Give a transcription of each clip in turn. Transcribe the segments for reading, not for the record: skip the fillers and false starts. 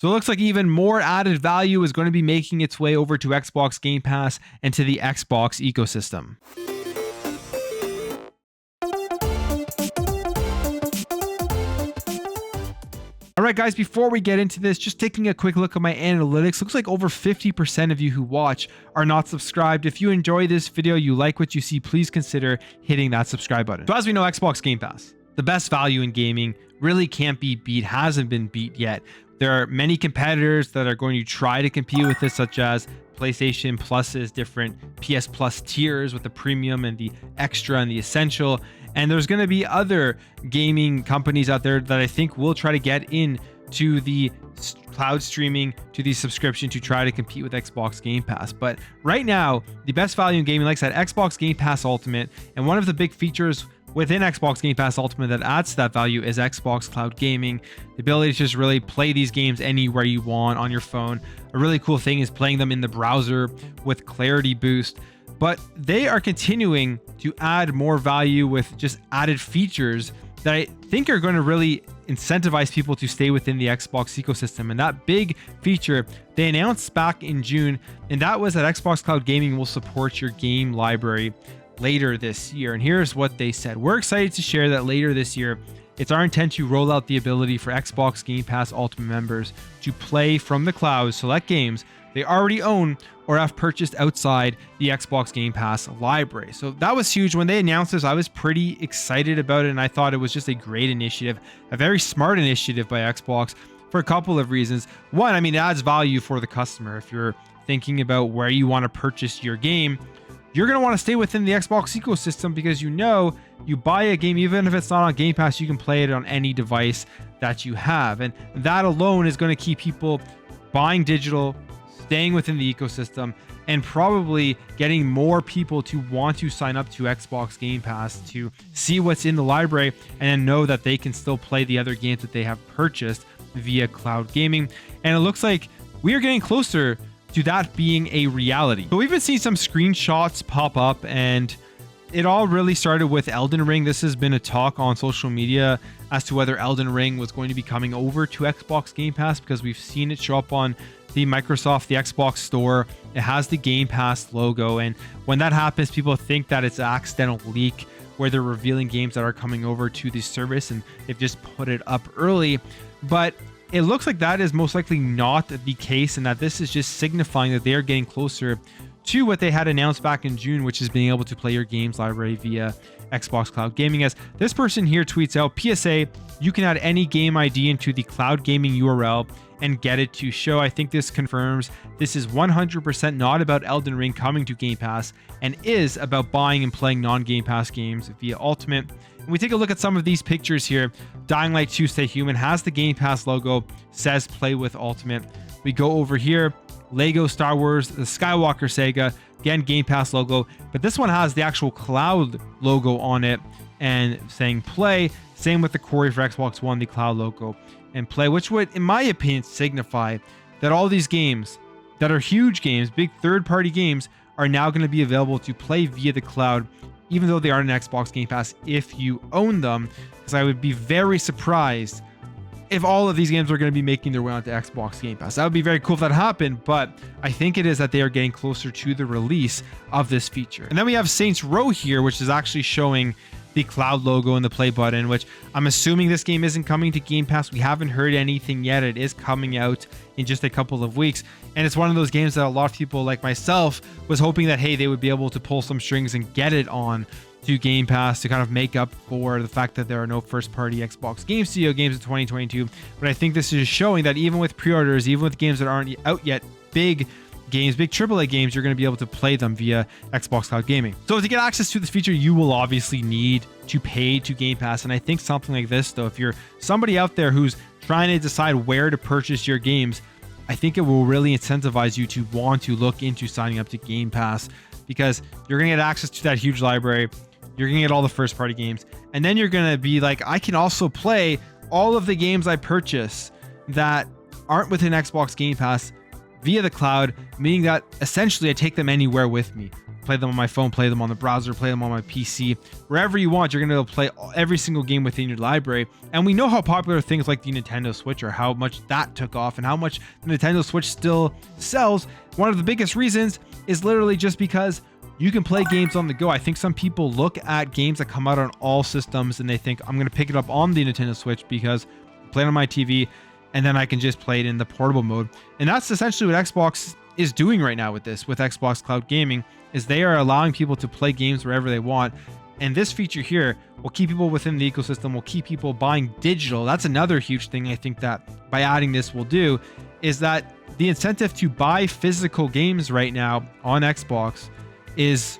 So it looks like even more added value is going to be making its way over to Xbox Game Pass and to the Xbox ecosystem. All right, guys, before we get into this, just taking a quick look at my analytics. Looks like over 50% of you who watch are not subscribed. If you enjoy this video, you like what you see, please consider hitting that subscribe button. So as we know, Xbox Game Pass, the best value in gaming, really can't be beat, hasn't been beat yet. There are many competitors that are going to try to compete with this, such as PlayStation Plus's different PS Plus tiers with the premium and the extra and the essential. And there's going to be other gaming companies out there that I think will try to get into the cloud streaming, to the subscription, to try to compete with Xbox Game Pass. But right now, the best value in gaming, like I said, Xbox Game Pass Ultimate. And one of the big features within Xbox Game Pass Ultimate that adds to that value is Xbox Cloud Gaming. The ability to just really play these games anywhere you want on your phone. A really cool thing is playing them in the browser with Clarity Boost. But they are continuing to add more value with just added features that I think are going to really incentivize people to stay within the Xbox ecosystem. And that big feature they announced back in June, and that was that Xbox Cloud Gaming will support your game library later this year. And here's what they said. We're excited to share that later this year, it's our intent to roll out the ability for Xbox Game Pass Ultimate members to play from the cloud select games they already own or have purchased outside the Xbox Game Pass library. So that was huge. When they announced this, I was pretty excited about it, and I thought it was just a great initiative, a very smart initiative by Xbox for a couple of reasons. One, I mean, it adds value for the customer. If you're thinking about where you want to purchase your game, you're going to want to stay within the Xbox ecosystem because you buy a game, even if it's not on Game Pass, you can play it on any device that you have. And that alone is going to keep people buying digital, staying within the ecosystem, and probably getting more people to want to sign up to Xbox Game Pass to see what's in the library and then know that they can still play the other games that they have purchased via cloud gaming. And it looks like we are getting closer to that being a reality. So we've been seeing some screenshots pop up, and it all really started with Elden Ring. This has been a talk on social media as to whether Elden Ring was going to be coming over to Xbox Game Pass, because we've seen it show up on the Microsoft, the Xbox store. It has the Game Pass logo, and when that happens, people think that it's an accidental leak where they're revealing games that are coming over to the service and they've just put it up early. But it looks like that is most likely not the case, and that this is just signifying that they are getting closer to what they had announced back in June, which is being able to play your games library via Xbox Cloud Gaming. As this person here tweets out, PSA, you can add any game ID into the cloud gaming URL and get it to show. I think this confirms this is 100% not about Elden Ring coming to Game Pass, and is about buying and playing non-Game Pass games via Ultimate. And we take a look at some of these pictures here. Dying Light 2 Stay Human has the Game Pass logo, says play with Ultimate. We go over here, Lego Star Wars, the Skywalker Saga, again, Game Pass logo, but this one has the actual cloud logo on it and saying play. Same with the Quarry for Xbox One, the cloud logo and play, which would, in my opinion, signify that all these games that are huge games, big third-party games, are now going to be available to play via the cloud, even though they aren't an Xbox Game Pass if you own them. Because I would be very surprised if all of these games are going to be making their way onto Xbox Game Pass. That would be very cool if that happened, but I think it is that they are getting closer to the release of this feature. And then we have Saints Row here, which is actually showing the cloud logo and the play button, which I'm assuming this game isn't coming to Game Pass. We haven't heard anything yet. It is coming out in just a couple of weeks, and it's one of those games that a lot of people like myself was hoping that, hey, they would be able to pull some strings and get it on to Game Pass to kind of make up for the fact that there are no first-party Xbox Game Studio games in 2022. But I think this is showing that even with pre-orders, even with games that aren't out yet, big games, big AAA games, you're going to be able to play them via Xbox Cloud Gaming. So to get access to this feature, you will obviously need to pay to Game Pass. And I think something like this, though, if you're somebody out there who's trying to decide where to purchase your games, I think it will really incentivize you to want to look into signing up to Game Pass, because you're going to get access to that huge library. You're going to get all the first party games. And then you're going to be like, I can also play all of the games I purchase that aren't within Xbox Game Pass via the cloud, meaning that essentially I take them anywhere with me. play them on my phone, play them on the browser, play them on my PC, wherever you want. You're going to be able to play every single game within your library. And we know how popular things like the Nintendo Switch are, how much that took off and how much the Nintendo Switch still sells. One of the biggest reasons is literally just because you can play games on the go. I think some people look at games that come out on all systems and they think, I'm going to pick it up on the Nintendo Switch because I play it on my TV and then I can just play it in the portable mode. And that's essentially what Xbox is doing right now with this, with Xbox Cloud Gaming, is they are allowing people to play games wherever they want. And this feature here will keep people within the ecosystem, will keep people buying digital. That's another huge thing I think that by adding this will do, is that the incentive to buy physical games right now on Xbox is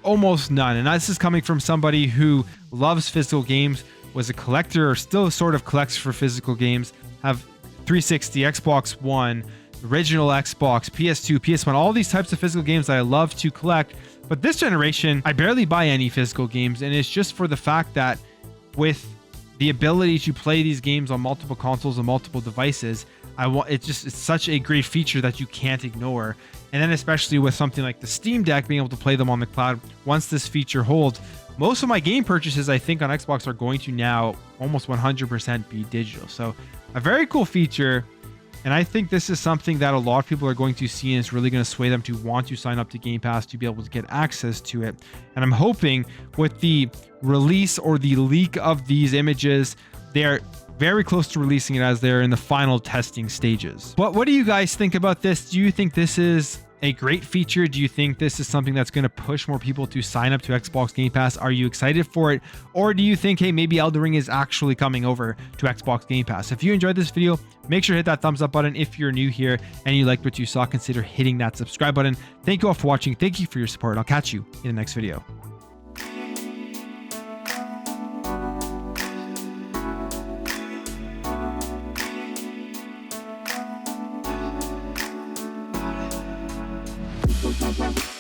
almost none. And this is coming from somebody who loves physical games, was a collector or still sort of collects for physical games, have 360, Xbox One, original Xbox, PS2, PS1, all these types of physical games that I love to collect. But this generation, I barely buy any physical games, and it's just for the fact that with the ability to play these games on multiple consoles and multiple devices, it's such a great feature that you can't ignore. And then especially with something like the Steam Deck, being able to play them on the cloud, once this feature holds, most of my game purchases I think on Xbox are going to now almost 100% be digital. So a very cool feature. And I think this is something that a lot of people are going to see, and it's really going to sway them to want to sign up to Game Pass to be able to get access to it. And I'm hoping with the release or the leak of these images, they're very close to releasing it as they're in the final testing stages. But what do you guys think about this? Do you think this is a great feature? Do you think this is something that's going to push more people to sign up to Xbox Game Pass? Are you excited for it? Or do you think, hey, maybe Elden Ring is actually coming over to Xbox Game Pass? If you enjoyed this video, make sure to hit that thumbs up button. If you're new here and you liked what you saw, consider hitting that subscribe button. Thank you all for watching. Thank you for your support. I'll catch you in the next video. Bye.